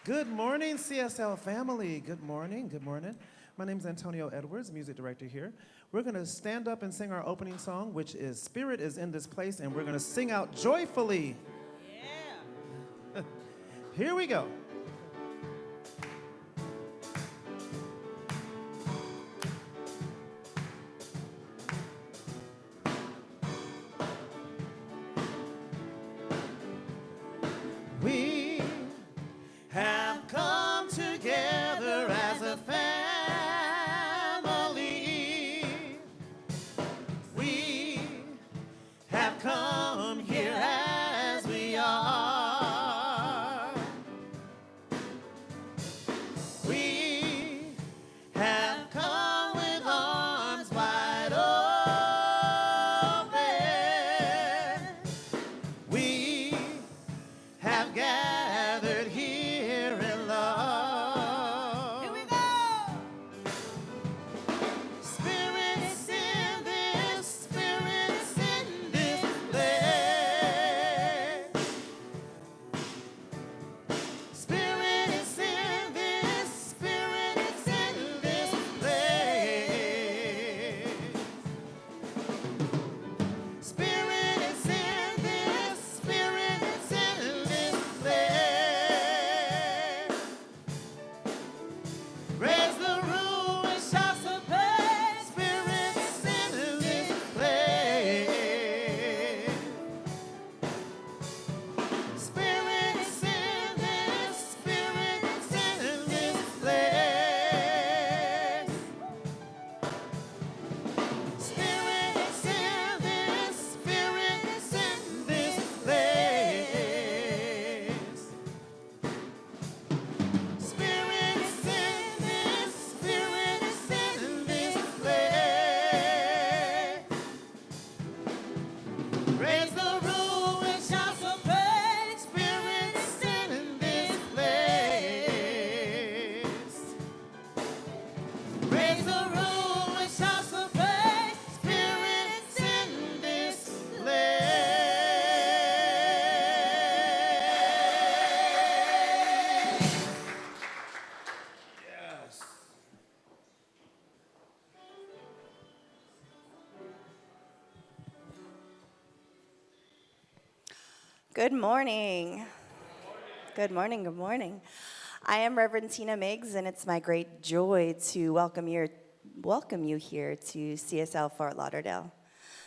Good morning, CSL family. Good morning. Good morning. My name is Antonio Edwards, music director here. We're going to stand up and sing our opening song, which is Spirit is in this place, and we're going to sing out joyfully. Yeah. Here we go. We have come together as a family. We have come here as we are. We have come with arms wide open. We have gathered here in love. Here we go. Spirit is in this, Spirit is in this place. Spirit is in this, Spirit is in this place. Spirit is in this, Spirit is in this place. Raise the roof and shout some praise. Spirit is in this place. Spirit is in this, Spirit is in this place. Spirit is in this, Spirit is in this place. Spirit is in this, Spirit is in this place. Raise the roof and shout some praise. Spirit is in this place. Raise the roof and shout some praise. Spirit is in this place. Yes. Good morning. Good morning. Good morning. I am Reverend Tina Miggs, and it's my great joy to welcome you here to CSL Fort Lauderdale.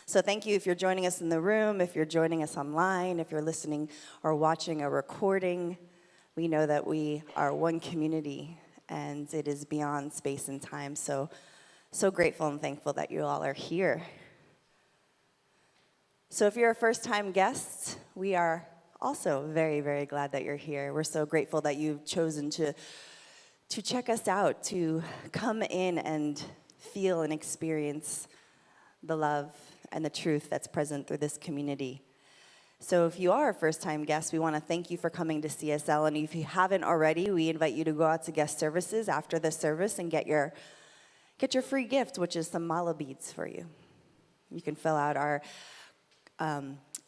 So thank you if you're joining us in the room, if you're joining us online, if you're listening or watching a recording. We know that we are one community, and it is beyond space and time. So grateful and thankful that you all are here. So if you're a first-time guest, we are also very, very glad that you're here. We're so grateful that you've chosen to check us out, to come in and feel and experience the love and the truth that's present through this community. So if you are a first-time guest, we want to thank you for coming to CSL. And if you haven't already, we invite you to go out to guest services after the service and get your free gift, which is some mala beads for you. You can fill out our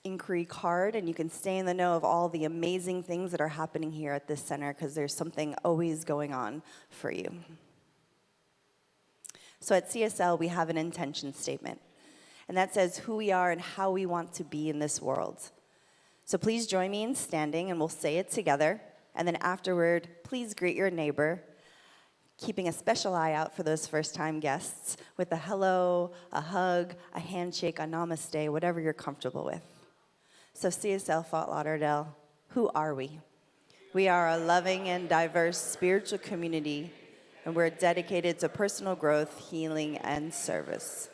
inquiry card, and you can stay in the know of all the amazing things that are happening here at this center, because there's something always going on for you. So at CSL, we have an intention statement, and that says who we are and how we want to be in this world. So please join me in standing, and we'll say it together, and then afterward, please greet your neighbor, keeping a special eye out for those first-time guests with a hello, a hug, a handshake, a namaste, whatever you're comfortable with. So CSL Fort Lauderdale, who are we? We are a loving and diverse spiritual community, and we're dedicated to personal growth, healing, and service.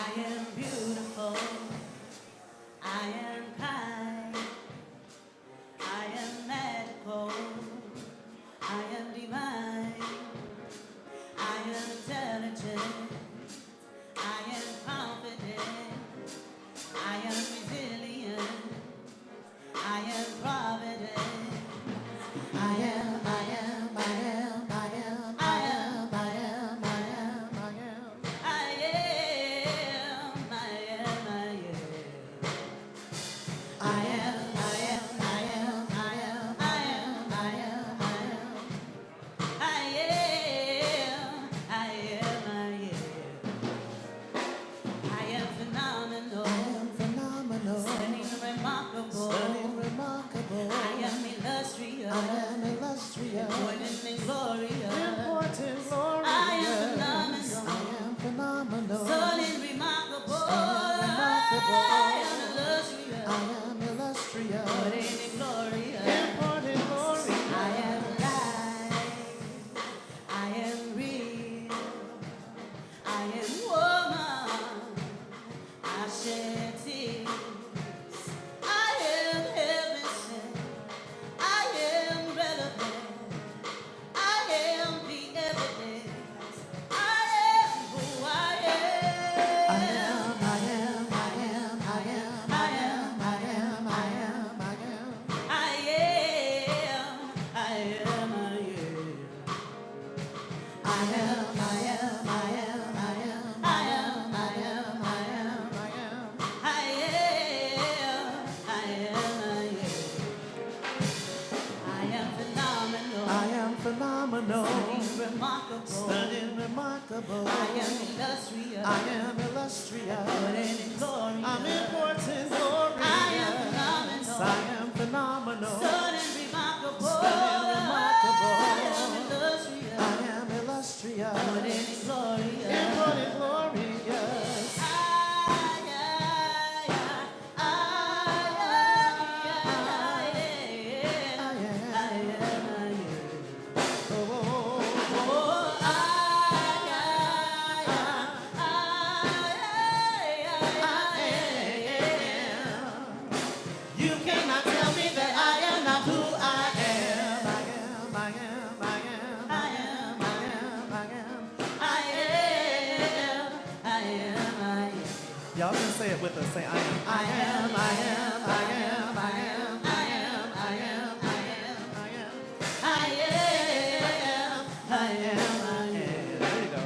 I am beautiful. I am kind. I am magical. I am divine. I am intelligent. I am confident. I am resilient. I am provident. I am, I am, I am, I am, I am, I am, I am, I am. I am, I am, I am. I am, I am, I am, I am, I am, I am, I am. I am, I am, I am. I am phenomenal. I am phenomenal. Stunning, remarkable. Stunning, remarkable. I am illustrious. I am illustrious. Important and glorious. Important, glorious. I am phenomenal. I am phenomenal. Stunning, remarkable. Stunning, remarkable. I am illustrious. I am illustrious. Important and glorious. Important, glorious. I am alive. I am real. I am woman. I shed tears. I am heaven sent. I am relevant. I am the evidence. I am who I am. I am, I am, I am, I am, I am, I am, I am, I am. I am. I am. I am. I am, I am, I am, I am, I am. I am. I am, I am. I am. I am. I am phenomenal. I am phenomenal. Stunning, remarkable. Stunning, remarkable. I am illustrious. I am illustrious. Important and glorious. I'm important, glorious. I am phenomenal. I am phenomenal. Stunning, remarkable. Stunning, remarkable. I am illustrious. I am illustrious. Important and glorious. Important, glorious. Oh, oh, oh. You cannot tell me that I am not who I am. I am, I am, I am, I am, I am, I am. Y'all can say it with us. Say I am. I am, I am, I am, I am, I am, I am, I am, I am. I am. There you go.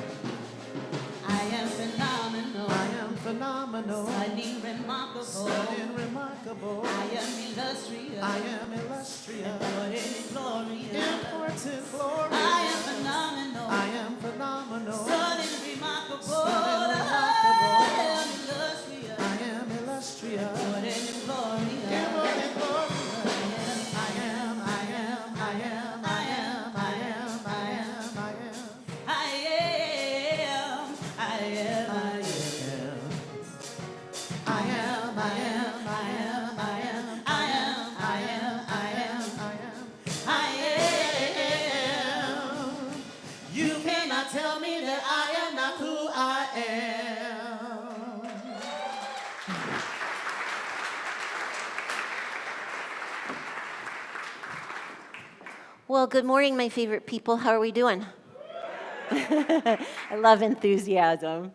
I am phenomenal. I am phenomenal. Stunning, remarkable. Stunning, remarkable. I am illustrious. I am illustrious. Important and glorious. Important, glorious. I am phenomenal. I am phenomenal. Stunning, remarkable. Stunning, remarkable. I am illustrious. I am illustrious. Important and glorious. Important, glorious. I am, I am, I am, I am, I am, I am, I am. I am. I am. I am. I am, I am, I am, I am, I am, I am, I am, I am. You cannot tell me that I am not who I am. Well, good morning, my favorite people. How are we doing? I love enthusiasm.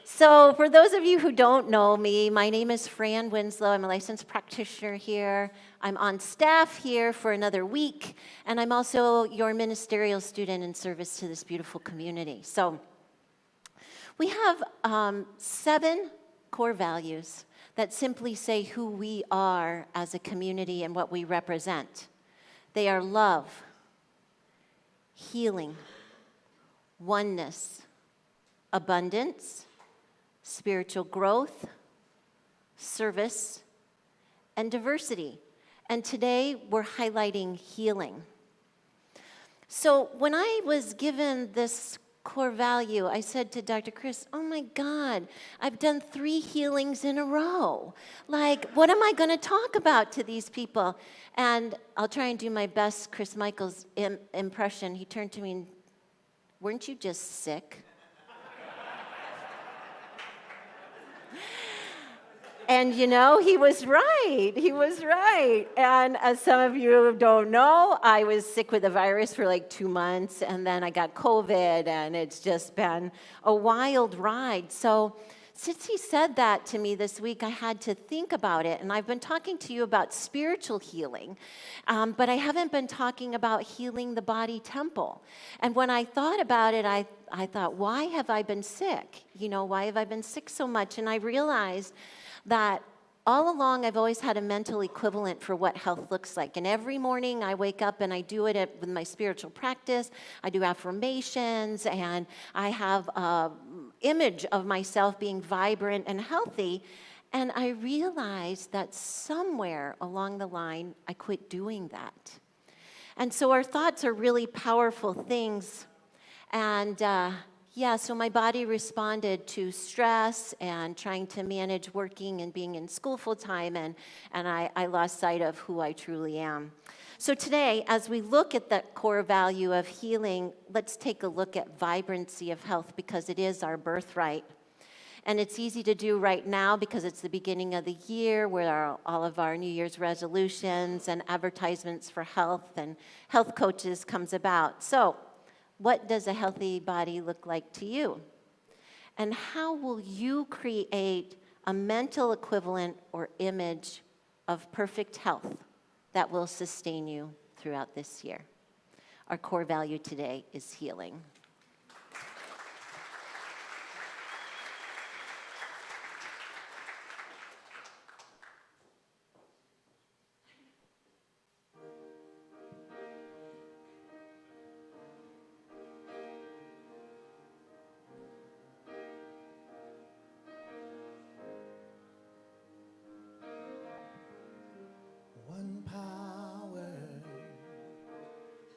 So, for those of you who don't know me, my name is Fran Winslow. I'm a licensed practitioner here. I'm on staff here for another week, and I'm also your ministerial student in service to this beautiful community. So, we have 7 core values that simply say who we are as a community and what we represent. They are love, healing, oneness, abundance, spiritual growth, service, and diversity. And today we're highlighting healing. So when I was given this core value, I said to Dr. Chris, oh my God, I've done 3 healings in a row. Like, what am I going to talk about to these people? And I'll try and do my best Chris Michael's impression. He turned to me and, weren't you just sick? And he was right. He was right. And as some of you don't know, I was sick with the virus for like 2 months, and then I got COVID, and it's just been a wild ride. So since he said that to me this week, I had to think about it. And I've been talking to you about spiritual healing, but I haven't been talking about healing the body temple. And when I thought about it, I thought, why have I been sick? Why have I been sick so much? And I realized that all along I've always had a mental equivalent for what health looks like. And every morning I wake up and I do it with my spiritual practice. I do affirmations, and I have an image of myself being vibrant and healthy. And I realized that somewhere along the line I quit doing that. And so our thoughts are really powerful things. And so my body responded to stress and trying to manage working and being in school full time, and I lost sight of who I truly am. So today, as we look at that core value of healing, let's take a look at vibrancy of health, because it is our birthright. And it's easy to do right now because it's the beginning of the year, where all of our New Year's resolutions and advertisements for health and health coaches comes about. So what does a healthy body look like to you? And how will you create a mental equivalent or image of perfect health that will sustain you throughout this year? Our core value today is healing. One power,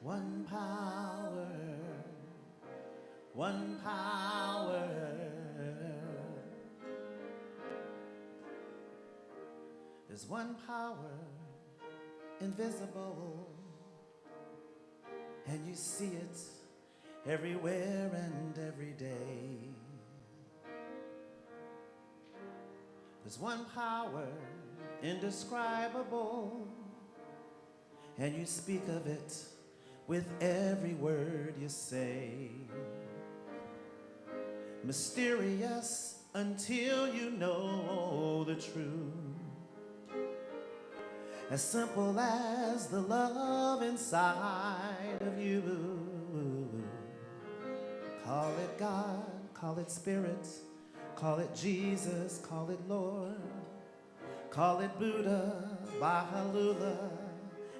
one power, one power. There's one power, invisible, and you see it everywhere and every day. There's one power, indescribable, and you speak of it with every word you say. Mysterious until you know the truth. As simple as the love inside of you. Call it God, call it Spirit, call it Jesus, call it Lord. Call it Buddha, Baha'u'llah,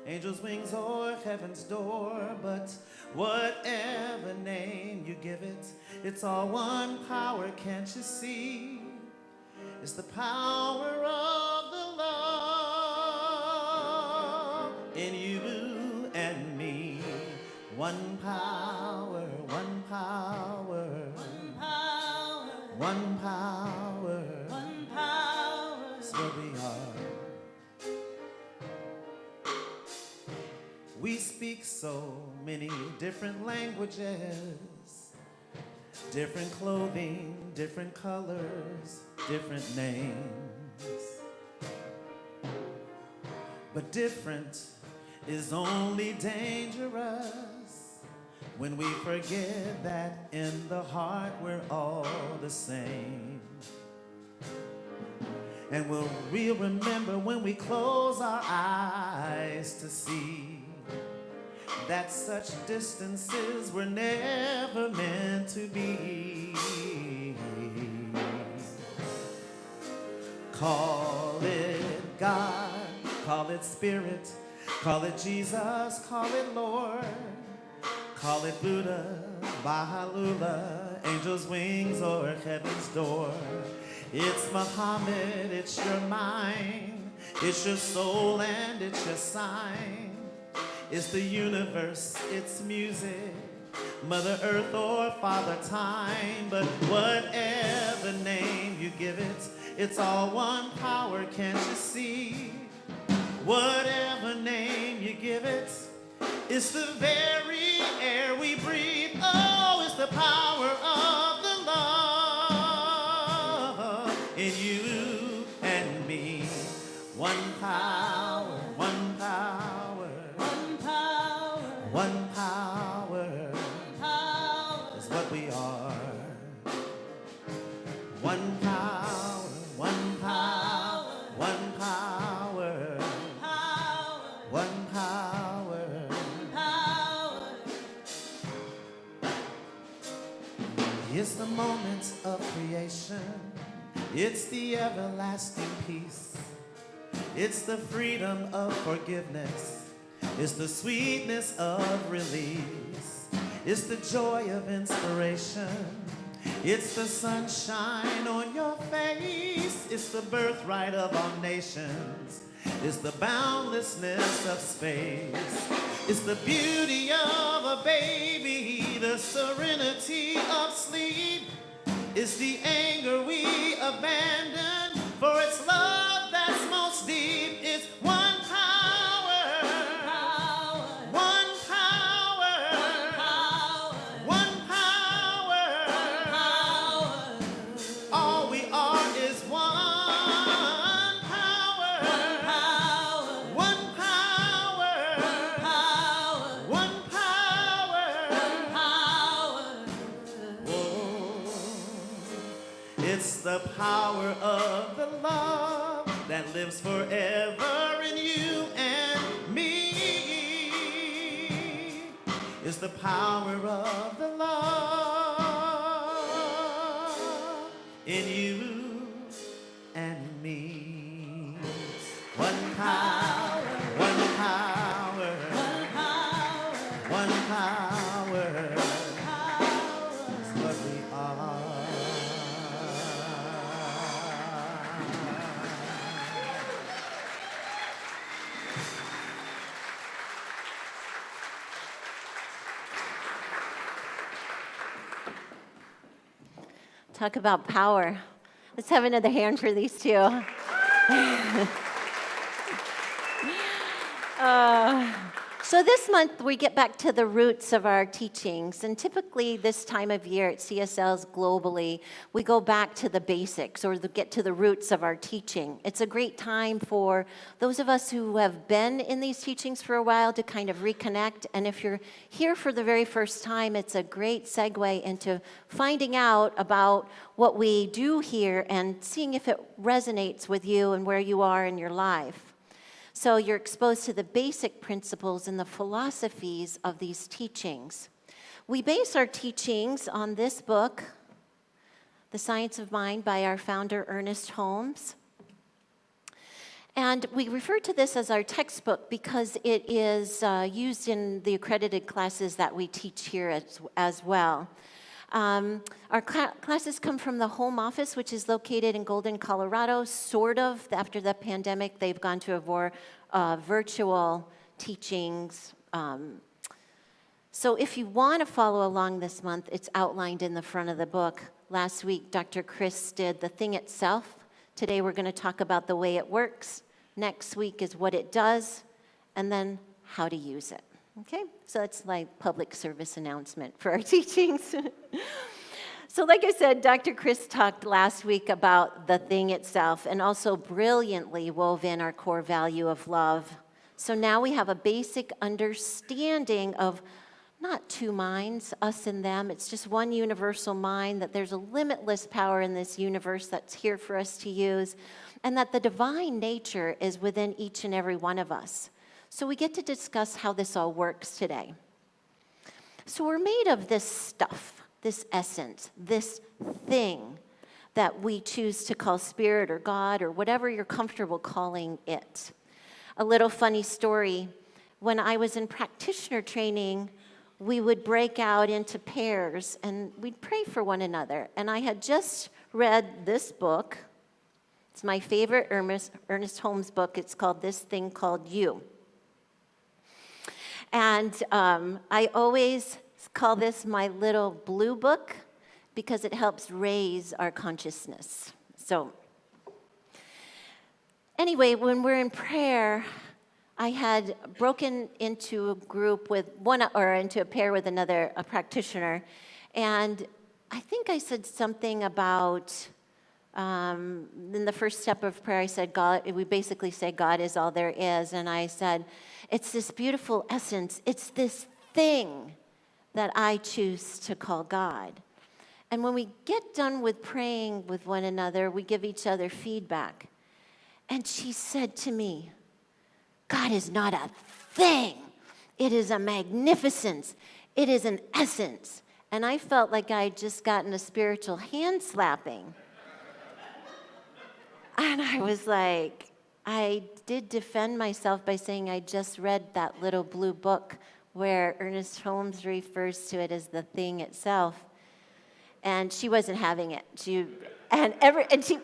angel's wings or heaven's door. But whatever name you give it, it's all one power, can't you see? It's the power of the love in you and me. One power, one power, one power, one power, one power. That's where we are. We speak so many different languages, different clothing, different colors, different names. But different is only dangerous when we forget that in the heart we're all the same. And we'll remember when we close our eyes to see that such distances were never meant to be. Call it God, call it Spirit, call it Jesus, call it Lord. Call it Buddha, Baha'u'llah, angel's wings or heaven's door. It's Muhammad, it's your mind, it's your soul and it's your sign. It's the universe, it's music, Mother Earth or Father Time. But whatever name you give it, it's all one power, can't you see? Whatever name you give it, it's the very air we breathe. Oh, it's the power of the love in you and One power, one power, one power, one power. It's the moments of creation. It's the everlasting peace. It's the freedom of forgiveness. It's the sweetness of release. It's the joy of inspiration. It's the sunshine on your face. It's the birthright of all nations. It's the boundlessness of space. It's the beauty of a baby, the serenity of sleep. It's the anger we abandon for its love that's most deep. It's one power, one power, one power. All we are is one power, one power, one power. Oh, it's the power of the love that lives forever in you and me. It's the power of the love in you and me. One power, one power, one power. It's what we are. Talk about power. Let's have another hand for these two. So this month, we get back to the roots of our teachings. And typically this time of year at CSLs globally, we go back to the basics or get to the roots of our teaching. It's a great time for those of us who have been in these teachings for a while to kind of reconnect. And if you're here for the very first time, it's a great segue into finding out about what we do here and seeing if it resonates with you and where you are in your life. So you're exposed to the basic principles and the philosophies of these teachings. We base our teachings on this book, The Science of Mind, by our founder, Ernest Holmes. And we refer to this as our textbook because it is used in the accredited classes that we teach here as well. Our classes come from the home office, which is located in Golden, Colorado. Sort of, after the pandemic, they've gone to a more virtual teachings. So if you want to follow along this month, it's outlined in the front of the book. Last week, Dr. Chris did the thing itself. Today, we're going to talk about the way it works. Next week is what it does, and then how to use it. Okay, so that's my public service announcement for our teachings. So like I said, Dr. Chris talked last week about the thing itself and also brilliantly wove in our core value of love. So now we have a basic understanding of not two minds, us and them. It's just one universal mind, that there's a limitless power in this universe that's here for us to use, and that the divine nature is within each and every one of us. So we get to discuss how this all works today. So we're made of this stuff, this essence, this thing that we choose to call spirit or God or whatever you're comfortable calling it. A little funny story. When I was in practitioner training, we would break out into pairs and we'd pray for one another. And I had just read this book. It's my favorite Ernest Holmes book. It's called This Thing Called You. And I always call this my little blue book because it helps raise our consciousness. So anyway, when we're in prayer, I had broken into a group with into a pair with a practitioner, and I think I said something about, in the first step of prayer, I said, God, we basically say God is all there is, and I said, it's this beautiful essence, it's this thing that I choose to call God. And when we get done with praying with one another, we give each other feedback. And she said to me, God is not a thing. It is a magnificence. It is an essence. And I felt like I had just gotten a spiritual hand slapping. And I was like, I did defend myself by saying I just read that little blue book where Ernest Holmes refers to it as the thing itself. And she wasn't having it.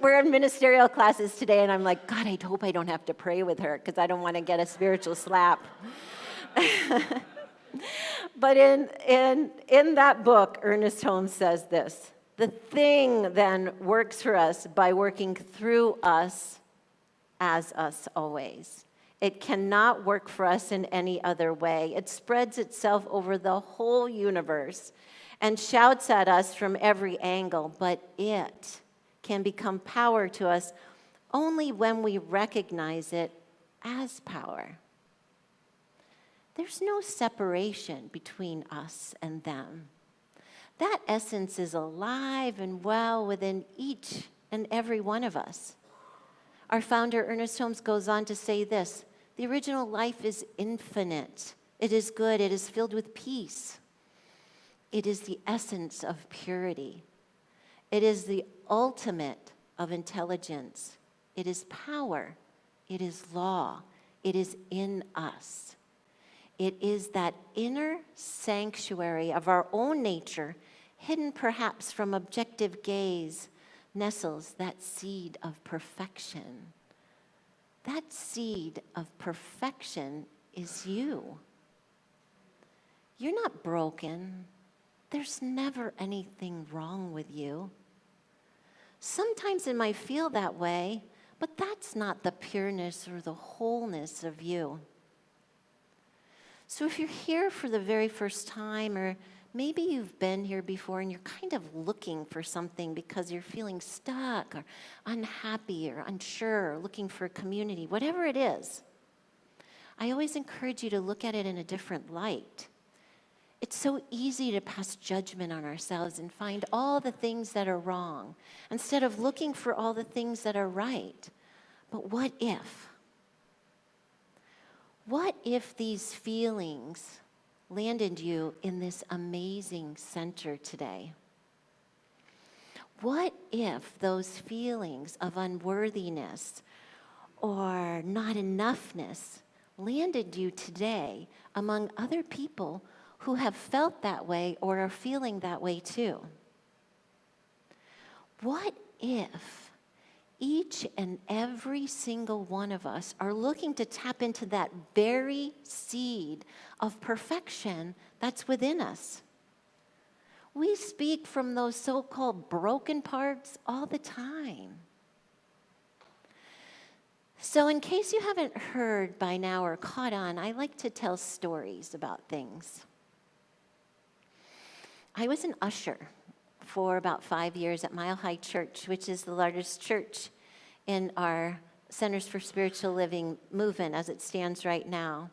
We're in ministerial classes today, and I'm like, God, I hope I don't have to pray with her because I don't want to get a spiritual slap. But in that book, Ernest Holmes says this: the thing then works for us by working through us as us always. It cannot work for us in any other way. It spreads itself over the whole universe and shouts at us from every angle, but it can become power to us only when we recognize it as power. There's no separation between us and them. That essence is alive and well within each and every one of us. Our founder, Ernest Holmes, goes on to say this: the original life is infinite. It is good. It is filled with peace. It is the essence of purity. It is the ultimate of intelligence. It is power. It is law. It is in us. It is that inner sanctuary of our own nature, hidden perhaps from objective gaze, nestles that seed of perfection. That seed of perfection is you. You're not broken. There's never anything wrong with you. Sometimes it might feel that way, but that's not the pureness or the wholeness of you. So if you're here for the very first time, or maybe you've been here before and you're kind of looking for something because you're feeling stuck or unhappy or unsure, or looking for a community, whatever it is, I always encourage you to look at it in a different light. It's so easy to pass judgment on ourselves and find all the things that are wrong instead of looking for all the things that are right. But what if? What if these feelings landed you in this amazing center today? What if those feelings of unworthiness or not enoughness landed you today among other people who have felt that way or are feeling that way too? What if each and every single one of us are looking to tap into that very seed of perfection that's within us? We speak from those so-called broken parts all the time. So in case you haven't heard by now or caught on, I like to tell stories about things. I was an usher for about 5 years at Mile High Church, which is the largest church in our Centers for Spiritual Living movement as it stands right now.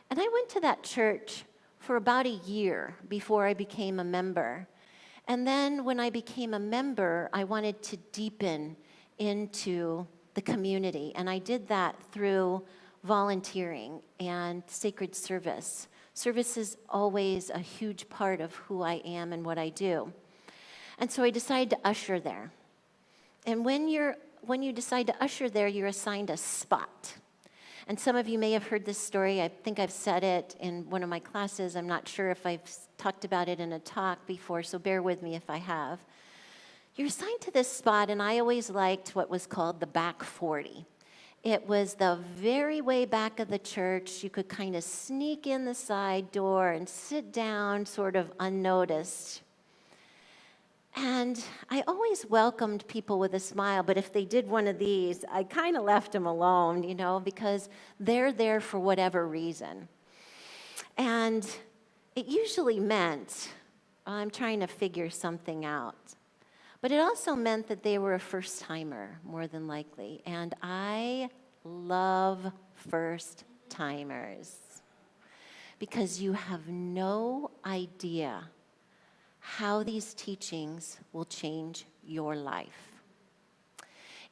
And I went to that church for about a year before I became a member. And then when I became a member, I wanted to deepen into the community. And I did that through volunteering and sacred service. Service is always a huge part of who I am and what I do. And so I decided to usher there. And when you decide to usher there, you're assigned a spot. And some of you may have heard this story. I think I've said it in one of my classes. I'm not sure if I've talked about it in a talk before, so bear with me if I have. You're assigned to this spot, and I always liked what was called the back 40. It was the very way back of the church. You could kind of sneak in the side door and sit down sort of unnoticed. And I always welcomed people with a smile, but if they did one of these, I kind of left them alone, because they're there for whatever reason. And it usually meant, I'm trying to figure something out. But it also meant that they were a first-timer, more than likely. And I love first-timers because you have no idea how these teachings will change your life.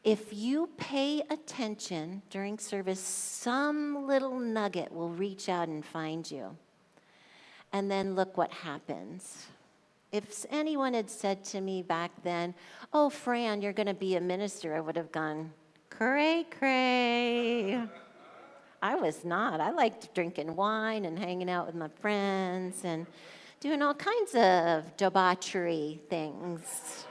If you pay attention during service, some little nugget will reach out and find you. And then look what happens. If anyone had said to me back then, "Oh, Fran, you're going to be a minister," I would have gone, "Cray, cray." I was not. I liked drinking wine and hanging out with my friends and doing all kinds of debauchery things.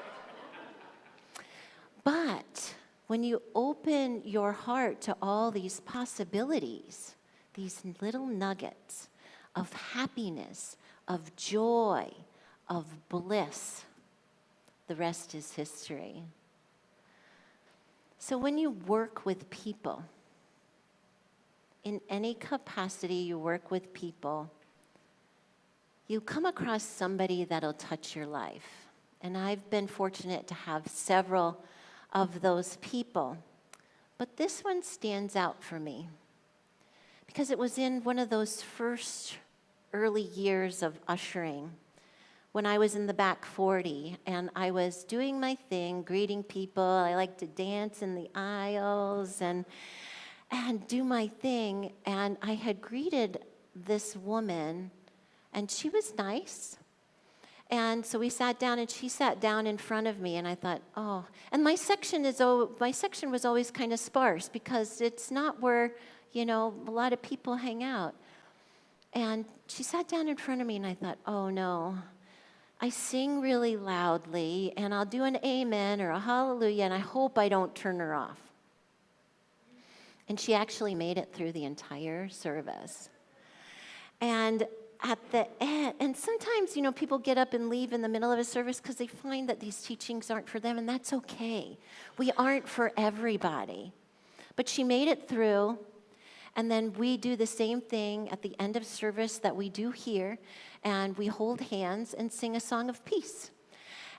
But when you open your heart to all these possibilities, these little nuggets of happiness, of joy, of bliss, the rest is history. So when you work with people, in any capacity you work with people, you come across somebody that'll touch your life. And I've been fortunate to have several of those people. But this one stands out for me because it was in one of those first early years of ushering when I was in the back 40 and I was doing my thing, greeting people. I like to dance in the aisles and do my thing. And I had greeted this woman, and she was nice. And so we sat down, and she sat down in front of me, and I thought, oh. And my section was always kind of sparse because it's not where, a lot of people hang out. And she sat down in front of me, and I thought, oh, no. I sing really loudly, and I'll do an amen or a hallelujah, and I hope I don't turn her off. And she actually made it through the entire service. And at the end, and sometimes, people get up and leave in the middle of a service because they find that these teachings aren't for them, and that's okay. We aren't for everybody. But she made it through, and then we do the same thing at the end of service that we do here, and we hold hands and sing a song of peace.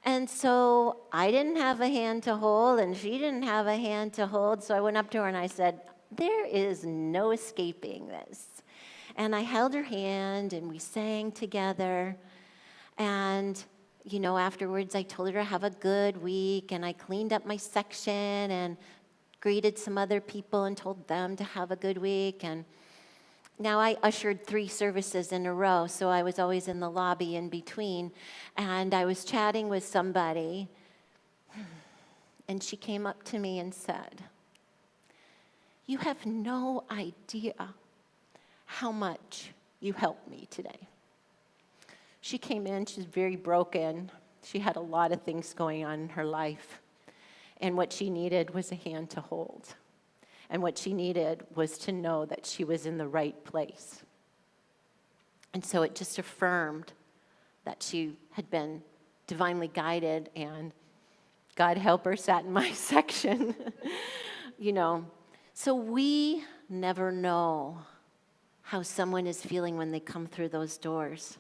And so I didn't have a hand to hold, and she didn't have a hand to hold, so I went up to her and I said, "There is no escaping this." And I held her hand, and we sang together. And, afterwards I told her to have a good week, and I cleaned up my section and greeted some other people and told them to have a good week. And now I ushered 3 services in a row, so I was always in the lobby in between. And I was chatting with somebody, and she came up to me and said, "You have no idea how much you helped me today." She came in, she's very broken. She had a lot of things going on in her life. And what she needed was a hand to hold. And what she needed was to know that she was in the right place. And so it just affirmed that she had been divinely guided, and God help her sat in my section. So we never know how someone is feeling when they come through those doors.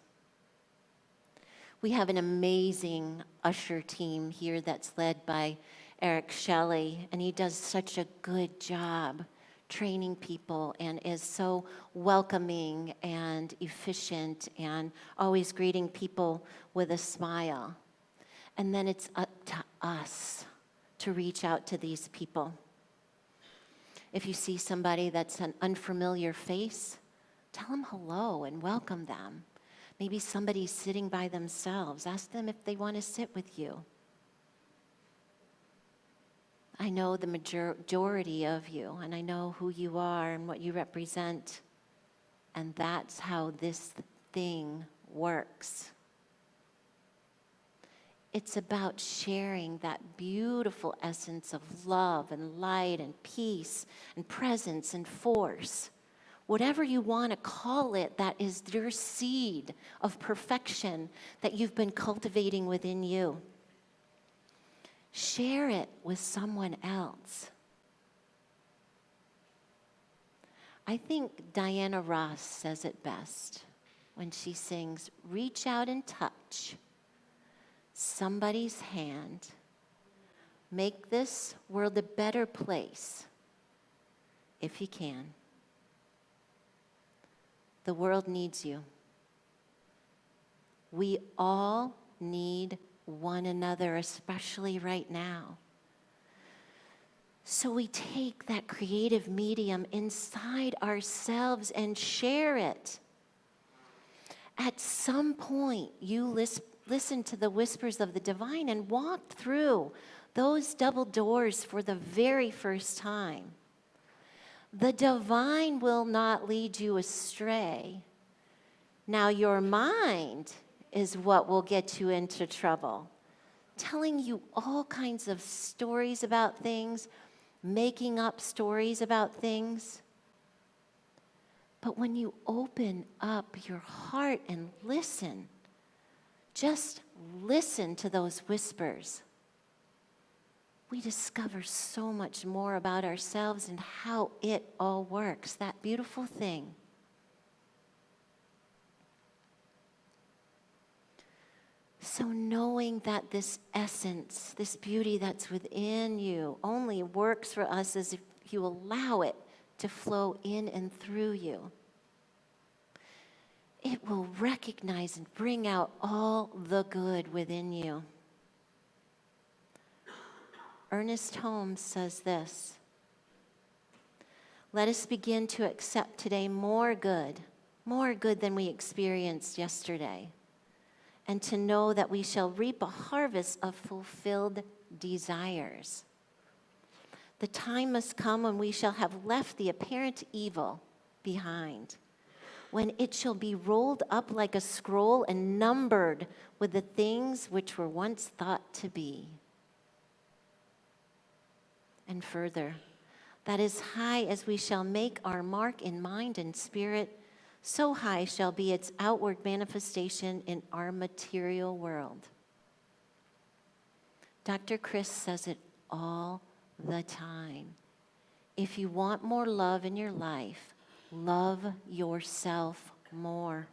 We have an amazing usher team here that's led by Eric Shelley, and he does such a good job training people and is so welcoming and efficient and always greeting people with a smile. And then it's up to us to reach out to these people. If you see somebody that's an unfamiliar face, tell them hello and welcome them. Maybe somebody's sitting by themselves. Ask them if they want to sit with you. I know the majority of you, and I know who you are and what you represent. And that's how this thing works. It's about sharing that beautiful essence of love and light and peace and presence and force. Whatever you want to call it, that is your seed of perfection that you've been cultivating within you. Share it with someone else. I think Diana Ross says it best when she sings, "Reach out and touch somebody's hand. Make this world a better place if you can." The world needs you. We all need one another, especially right now. So we take that creative medium inside ourselves and share it. At some point, you listen to the whispers of the divine and walk through those double doors for the very first time. The divine will not lead you astray. Now, your mind is what will get you into trouble, telling you all kinds of stories about things, making up stories about things. But when you open up your heart and listen, just listen to those whispers, we discover so much more about ourselves and how it all works, that beautiful thing. So knowing that this essence, this beauty that's within you only works for us as if you allow it to flow in and through you. It will recognize and bring out all the good within you. Ernest Holmes says this: let us begin to accept today more good than we experienced yesterday, and to know that we shall reap a harvest of fulfilled desires. The time must come when we shall have left the apparent evil behind, when it shall be rolled up like a scroll and numbered with the things which were once thought to be. And further, that as high as we shall make our mark in mind and spirit, so high shall be its outward manifestation in our material world. Dr. Chris says it all the time. If you want more love in your life, love yourself more.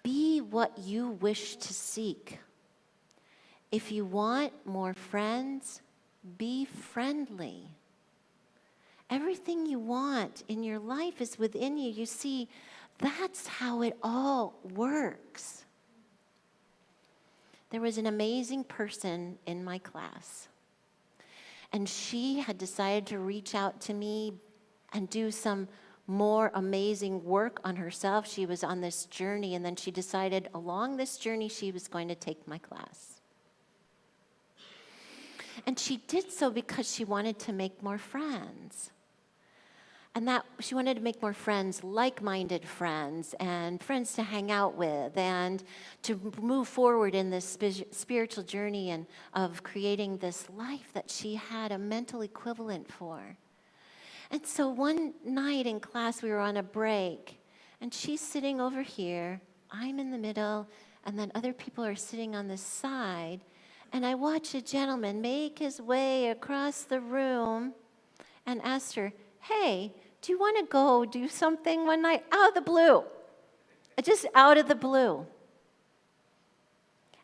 Be what you wish to seek. If you want more friends, be friendly. Everything you want in your life is within you. You see, that's how it all works. There was an amazing person in my class, and she had decided to reach out to me and do some more amazing work on herself. She was on this journey, and then she decided along this journey she was going to take my class. And she did so because she wanted to make more friends. And that she wanted to make more friends, like-minded friends, and friends to hang out with, and to move forward in this spiritual journey and of creating this life that she had a mental equivalent for. And so one night in class, we were on a break, and she's sitting over here, I'm in the middle, and then other people are sitting on this side. And I watched a gentleman make his way across the room and asked her, hey, do you want to go do something one night? Out of the blue. Just out of the blue.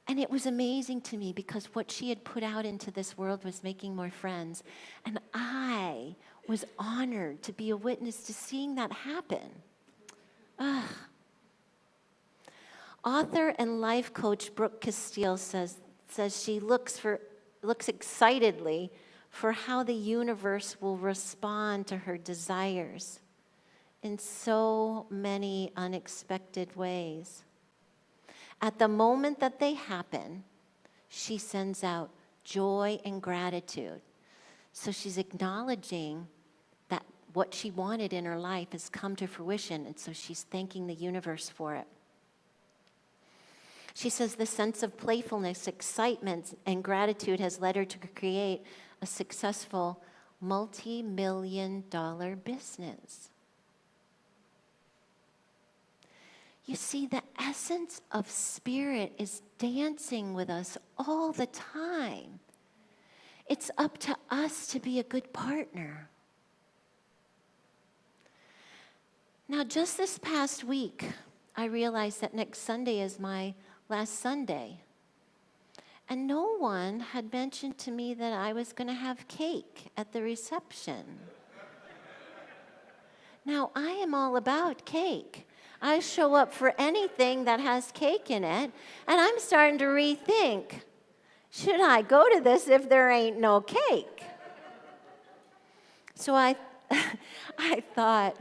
And it was amazing to me because what she had put out into this world was making more friends. And I was honored to be a witness to seeing that happen. Author and life coach Brooke Castile says she looks excitedly for how the universe will respond to her desires in so many unexpected ways. At the moment that they happen, she sends out joy and gratitude. So she's acknowledging that what she wanted in her life has come to fruition, and so she's thanking the universe for it. She says the sense of playfulness, excitement, and gratitude has led her to create a successful multi-million-dollar business. You see, the essence of spirit is dancing with us all the time. It's up to us to be a good partner. Now, just this past week, I realized that next Sunday is my last Sunday. And no one had mentioned to me that I was going to have cake at the reception. Now, I am all about cake. I show up for anything that has cake in it, and I'm starting to rethink, should I go to this if there ain't no cake? So I thought,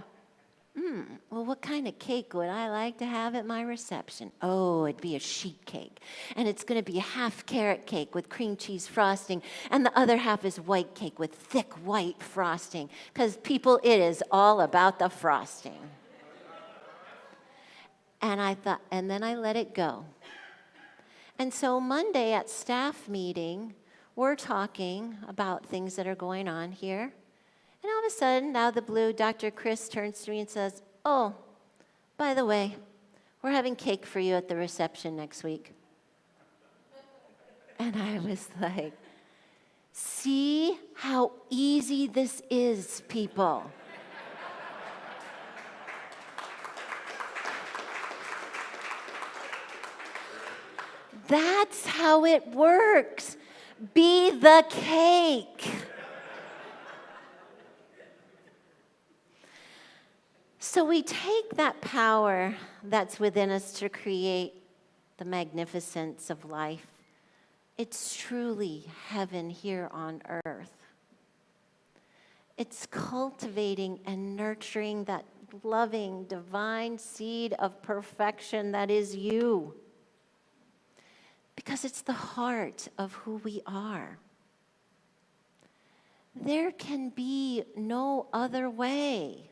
well, what kind of cake would I like to have at my reception? Oh, it'd be a sheet cake. And it's going to be a half carrot cake with cream cheese frosting, and the other half is white cake with thick white frosting. Because, people, it is all about the frosting. And I thought, and then I let it go. And so Monday at staff meeting, we're talking about things that are going on here. And all of a sudden, out of the blue, Dr. Chris turns to me and says, oh, by the way, we're having cake for you at the reception next week. And I was like, see how easy this is, people. That's how it works. Be the cake. So we take that power that's within us to create the magnificence of life. It's truly heaven here on earth. It's cultivating and nurturing that loving, divine seed of perfection that is you. Because it's the heart of who we are. There can be no other way.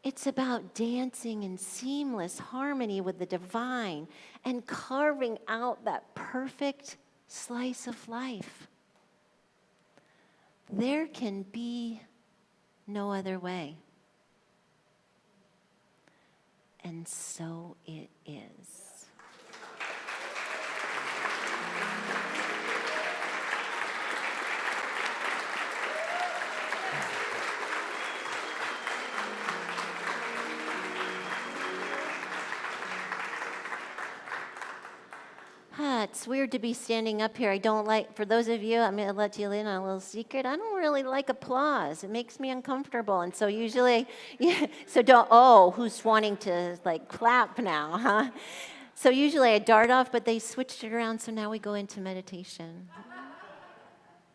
It's about dancing in seamless harmony with the divine and carving out that perfect slice of life. There can be no other way. And so it is. It's weird to be standing up here. I don't like, for those of you, I'm going to let you in on a little secret. I don't really like applause. It makes me uncomfortable. And so usually, who's wanting to like clap now, huh? So usually I dart off, but they switched it around, so now we go into meditation.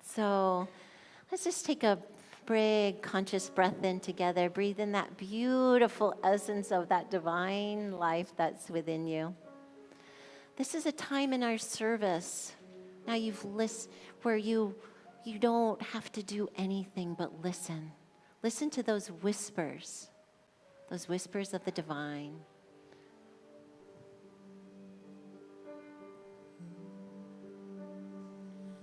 So let's just take a big conscious breath in together. Breathe in that beautiful essence of that divine life that's within you. This is a time in our service. Now you've listened where you don't have to do anything but listen. Listen to those whispers of the divine.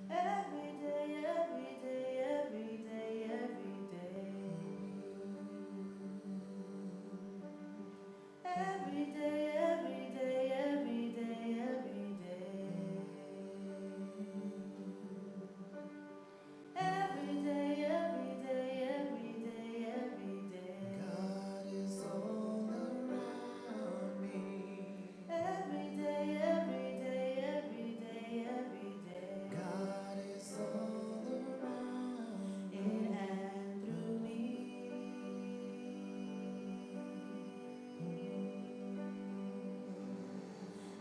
Every day, every day, every day, every day. Every day, every day, every day, every day. Every day, every day, every day, every day. God is all around me. Every day, every day, every day, every day. God is all around in and through me.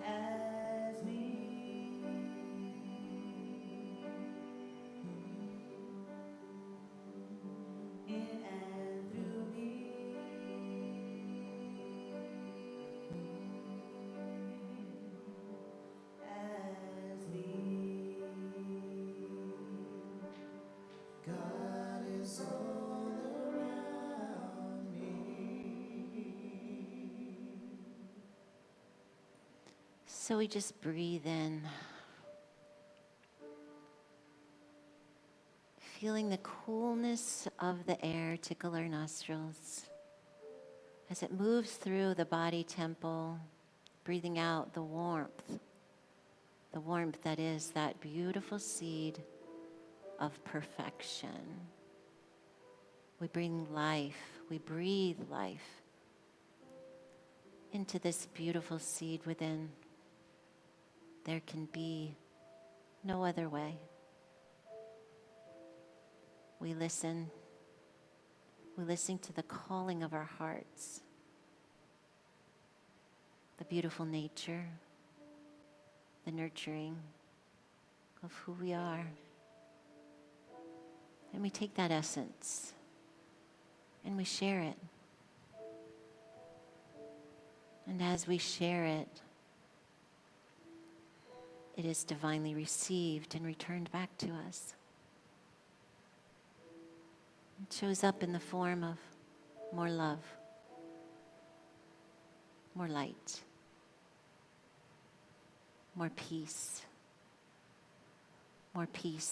As me. In and through me. As me. God is all around me. So we just breathe in. Feeling the coolness of the air tickle our nostrils as it moves through the body temple, breathing out the warmth that is that beautiful seed of perfection. We bring life, we breathe life into this beautiful seed within. There can be no other way. We listen to the calling of our hearts. the beautiful nature, the nurturing of who we are. And we take that essence and we share it. And as we share it, it is divinely received and returned back to us. It shows up in the form of more love, more light, more peace,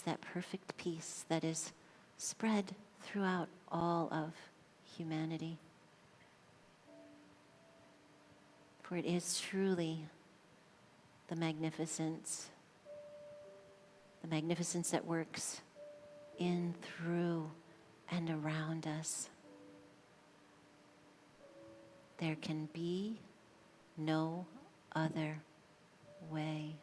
that perfect peace that is spread throughout all of humanity. For it is truly the magnificence that works in, through, and around us. There can be no other way.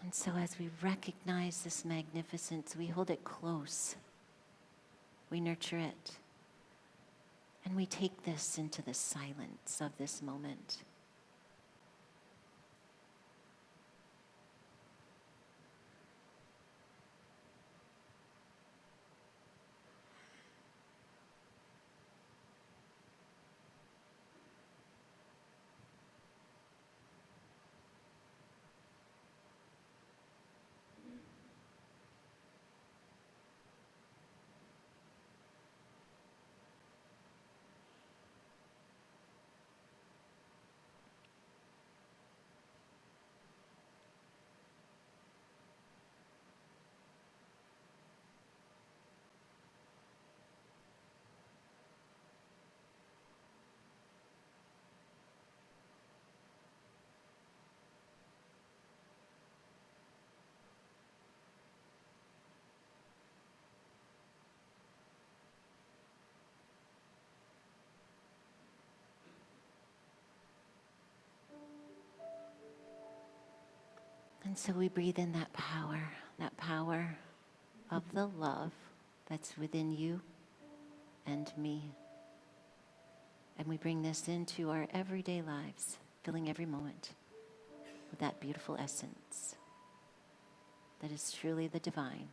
And so as we recognize this magnificence, we hold it close. We nurture it. And we take this into the silence of this moment. And so we breathe in that power of the love that's within you and me. And we bring this into our everyday lives, filling every moment with that beautiful essence that is truly the divine.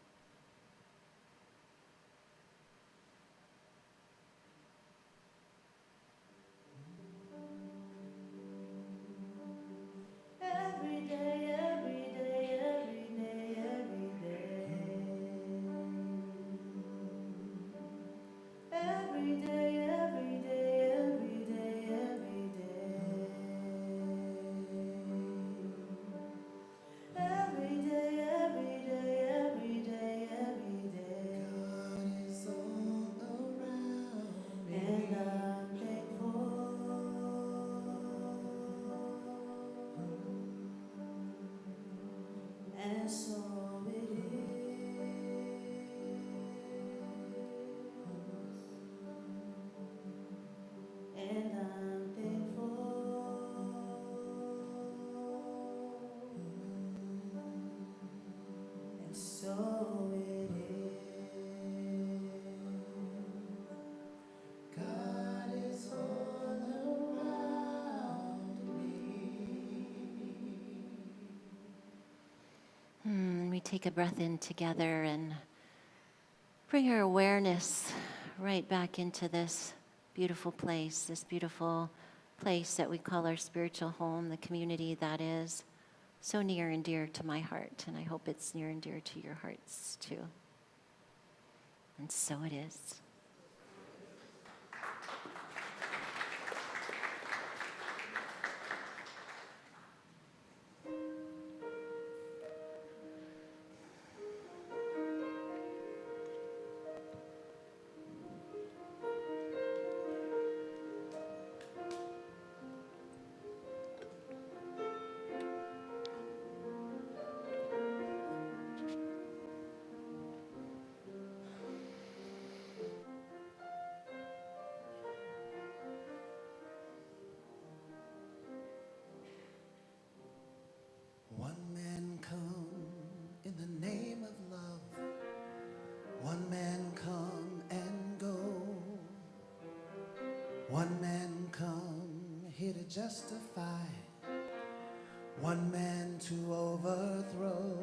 Every day, every day, every day, every day. Every day, every day, every day, every day. Every day, every day, every day, every day. God is all around me. And I'm thankful. And so it is. And I'm thankful. And so it is. God is all around me. We take a breath in together and bring our awareness right back into this beautiful place that we call our spiritual home, the community that is so near and dear to my heart. And I hope it's near and dear to your hearts too. And so it is. One man come in the name of love. One man come and go. One man come here to justify one man to overthrow.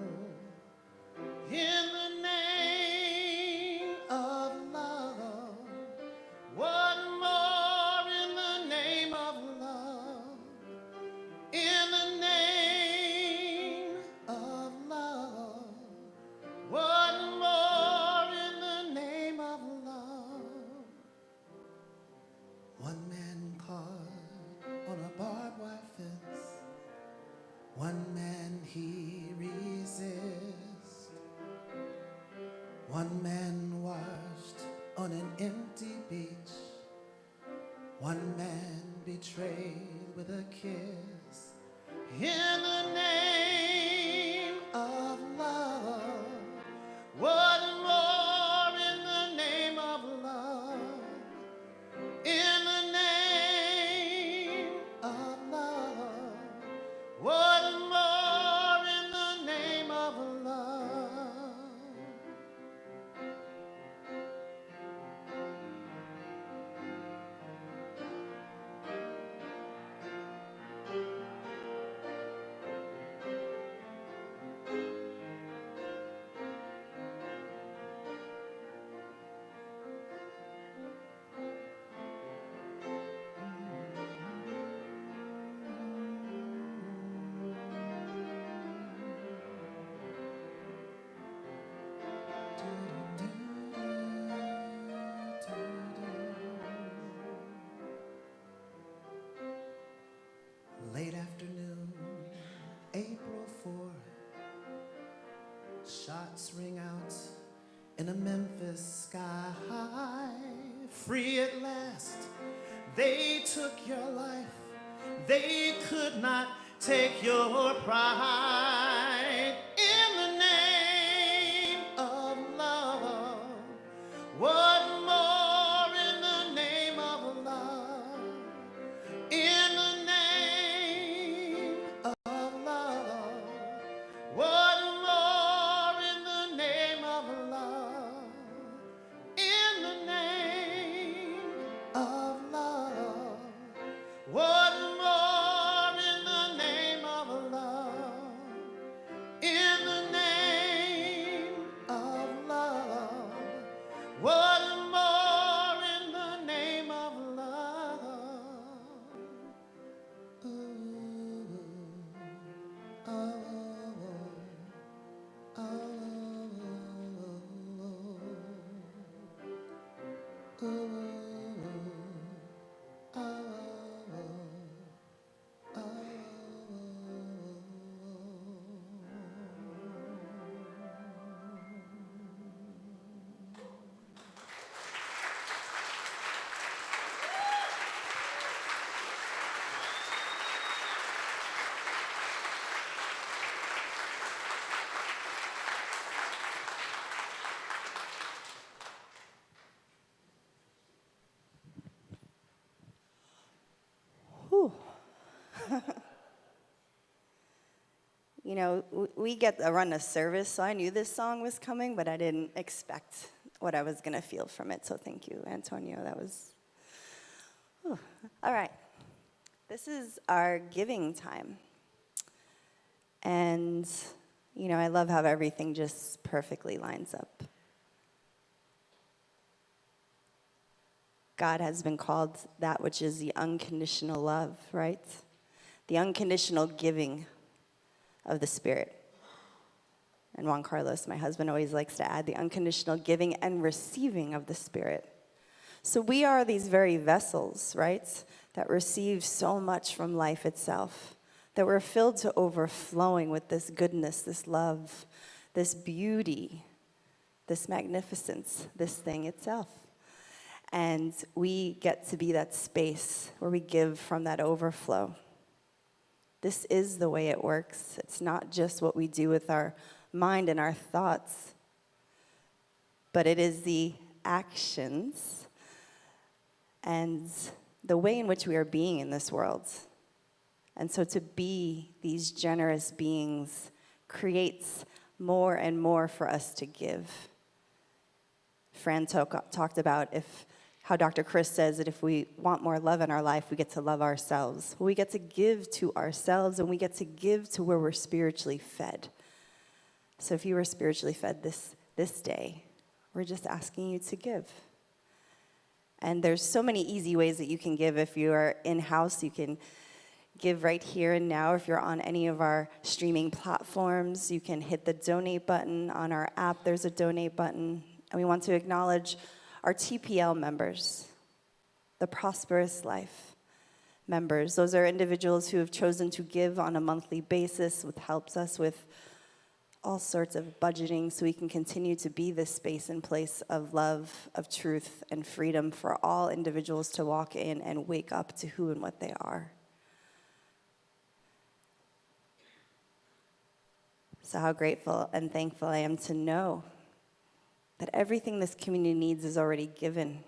In the name of love, what more in the name of love? In the name of love, what more in the name of love? One man caught on a barbed wire fence, one man he resists, one man washed on an empty beach, one man betrayed with a kiss. In the name of love, what more in the name of love? In the name of love, what more in the name of love? Late afternoon, April 4, shots ring out in a Memphis sky high. Free at last, they took your life, they could not take your pride. In the name of love, what more in the name of love? In the name of love, what more in the name of love? In the name of love, what more in the name of love? In the name of love, what more in the name of love? Whew. You know, we get to run a service, so I knew this song was coming, but I didn't expect what I was going to feel from it. So thank you, Antonio. That was. Whew. All right. This is our giving time. And, you know, I love how everything just perfectly lines up. God has been called that which is the unconditional love, right? The unconditional giving of the Spirit. And Juan Carlos, my husband, always likes to add the unconditional giving and receiving of the Spirit. So we are these very vessels, right, that receive so much from life itself, that we're filled to overflowing with this goodness, this love, this beauty, this magnificence, this thing itself. And we get to be that space where we give from that overflow. This is the way it works. It's not just what we do with our mind and our thoughts, but it is the actions and the way in which we are being in this world. And so to be these generous beings creates more and more for us to give. Fran talked about how Dr. Chris says that if we want more love in our life, we get to love ourselves. We get to give to ourselves, and we get to give to where we're spiritually fed. So if you were spiritually fed this day, we're just asking you to give. And there's so many easy ways that you can give. If you are in-house, you can give right here and now. If you're on any of our streaming platforms, you can hit the donate button. On our app, there's a donate button. And we want to acknowledge our TPL members, the Prosperous Life members. Those are individuals who have chosen to give on a monthly basis, which helps us with all sorts of budgeting so we can continue to be this space and place of love, of truth, and freedom for all individuals to walk in and wake up to who and what they are. So how grateful and thankful I am to know that everything this community needs is already given,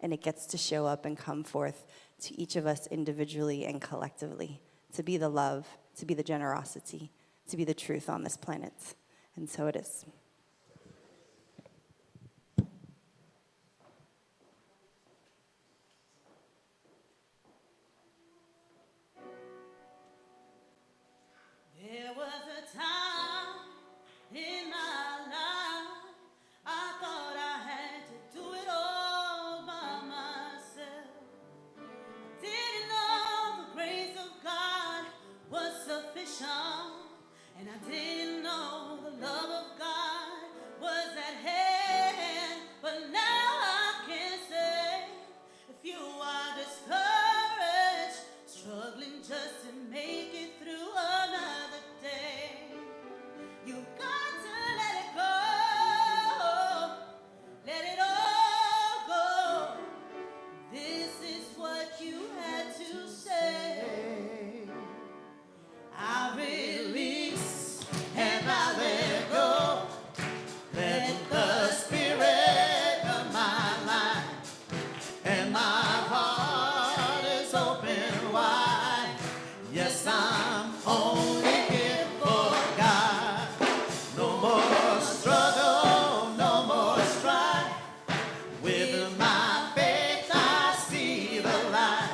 and it gets to show up and come forth to each of us individually and collectively, to be the love, to be the generosity, to be the truth on this planet. And so it is. There was a time in my life I thought I had to do it all by myself. Didn't know the grace of God was sufficient, and I didn't know the love of God was at hand. But now I can say, if you are discouraged, struggling just to make it through another day, you got to let it go. Let it all go. This is what you had to say. I release and I let go. Let the Spirit of my life, and my heart is open wide. Yes, I'm only here for God. No more struggle, no more strife. With my faith I see the light.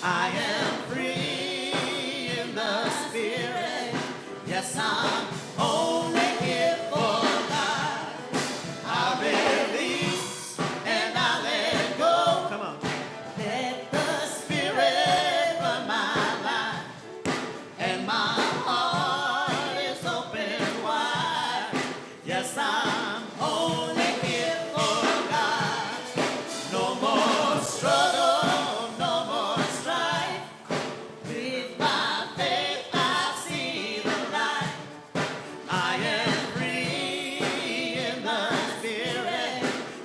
I am free in the Spirit. Yes, I'm only here for God. I release and I let go. Come on. Let the Spirit run my life, and my heart is open wide. Yes, I'm only here for God. No more struggle, no more strife. With my faith I see the light. I am free in the Spirit.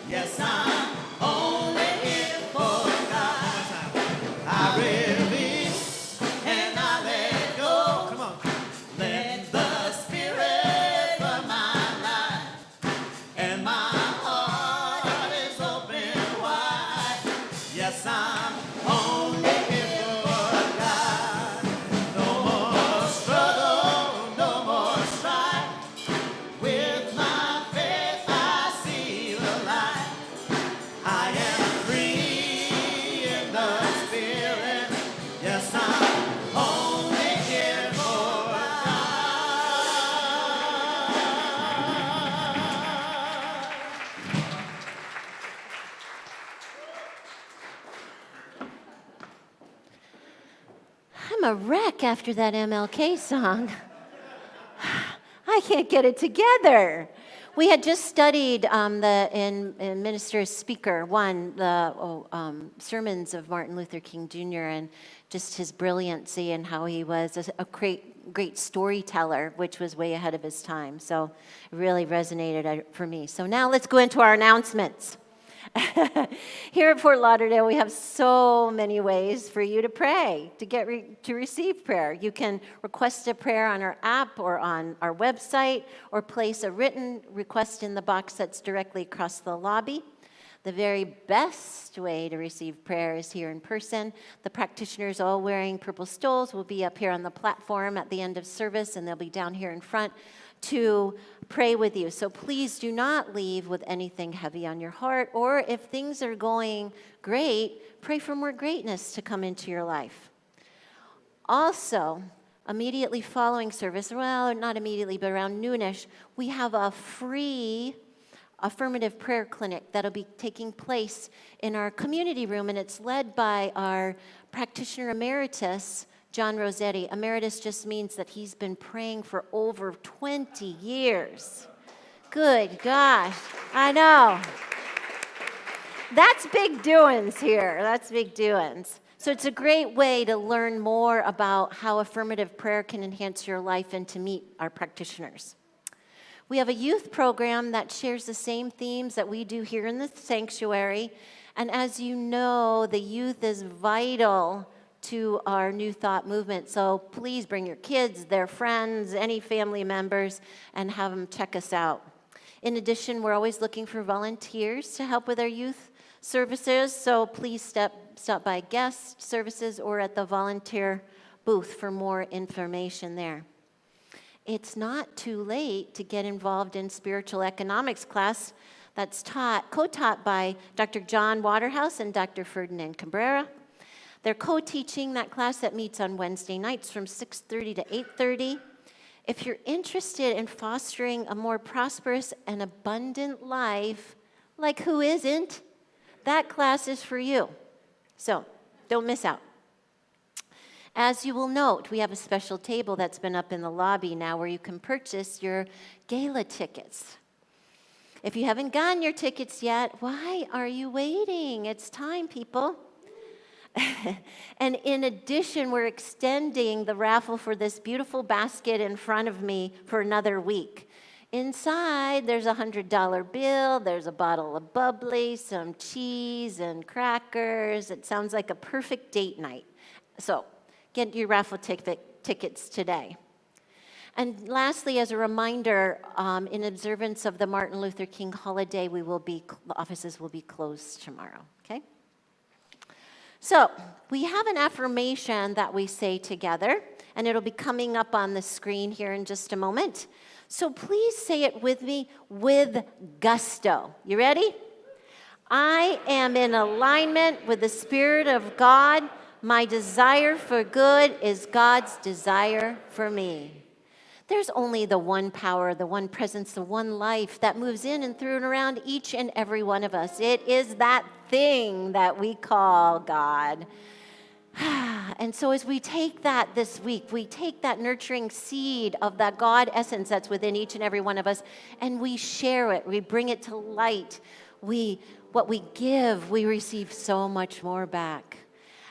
Yes, I'm only here for God. I release and I let go. Come on. Let the Spirit run my life, and my heart is open wide. Yes, I'm only here for God. No more struggle, no more strife. With my faith I see the light. I am free in the Spirit. Yes, I'm only here for God. I'm a wreck after that MLK song. I can't get it together. We had just studied in Minister's Speaker 1, the sermons of Martin Luther King Jr. and just his brilliancy and how he was a great storyteller, which was way ahead of his time. So it really resonated for me. So now let's go into our announcements. Here at Fort Lauderdale, we have so many ways for you to pray, to receive prayer. You can request a prayer on our app or on our website, or place a written request in the box that's directly across the lobby. The very best way to receive prayer is here in person. The practitioners, all wearing purple stoles, will be up here on the platform at the end of service, and they'll be down here in front to pray with you. So please do not leave with anything heavy on your heart, or if things are going great, pray for more greatness to come into your life. Also, immediately following service, well, not immediately, but around noonish, we have a free affirmative prayer clinic that'll be taking place in our community room, and it's led by our practitioner emeritus, John Rossetti. Emeritus just means that he's been praying for over 20 years. Good gosh, I know. That's big doings here. That's big doings. So it's a great way to learn more about how affirmative prayer can enhance your life and to meet our practitioners. We have a youth program that shares the same themes that we do here in the sanctuary. And as you know, the youth is vital to our New Thought movement. So please bring your kids, their friends, any family members, and have them check us out. In addition, we're always looking for volunteers to help with our youth services. So please stop by guest services or at the volunteer booth for more information there. It's not too late to get involved in spiritual economics class that's co-taught by Dr. John Waterhouse and Dr. Ferdinand Cabrera. They're co-teaching that class that meets on Wednesday nights from 6:30 to 8:30. If you're interested in fostering a more prosperous and abundant life, like who isn't, that class is for you. So don't miss out. As you will note, we have a special table that's been up in the lobby now where you can purchase your gala tickets. If you haven't gotten your tickets yet, why are you waiting? It's time, people. And in addition, we're extending the raffle for this beautiful basket in front of me for another week. Inside, there's a $100 bill, there's a bottle of bubbly, some cheese and crackers. It sounds like a perfect date night. So get your raffle tickets today. And lastly, as a reminder, in observance of the Martin Luther King holiday, the offices will be closed tomorrow, okay? So we have an affirmation that we say together, and it'll be coming up on the screen here in just a moment. So please say it with me with gusto. You ready? I am in alignment with the Spirit of God. My desire for good is God's desire for me. There's only the one power, the one presence, the one life that moves in and through and around each and every one of us. It is that thing that we call God. And so as we take that this week, we take that nurturing seed of that God essence that's within each and every one of us, and we share it. We bring it to light. What we give, we receive so much more back.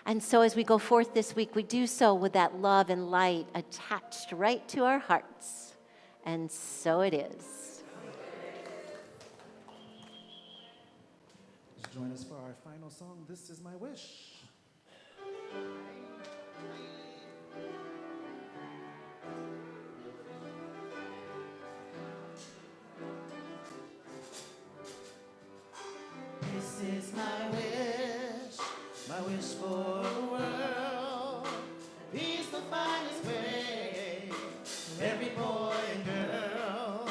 And so as we go forth this week, we do so with that love and light attached right to our hearts. And so it is. Join us for our final song, This Is My Wish. This is my wish for the world. Peace, the finest way, every boy and girl.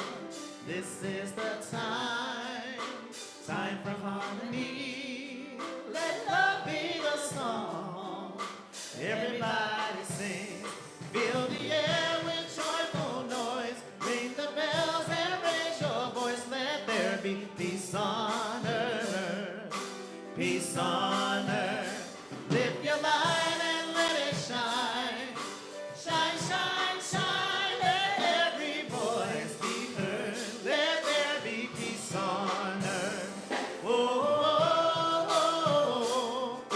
This is the time for harmony. Let love be the song. Everybody sing, fill the air with joyful noise. Ring the bells and raise your voice. Let there be peace on earth, peace on earth. Lift your light and let it shine. Shine, shine, shine. Let every voice be heard. Let there be peace on earth. Oh, oh, oh, oh,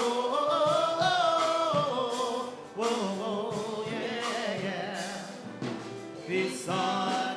oh, oh, oh, yeah, yeah. Peace on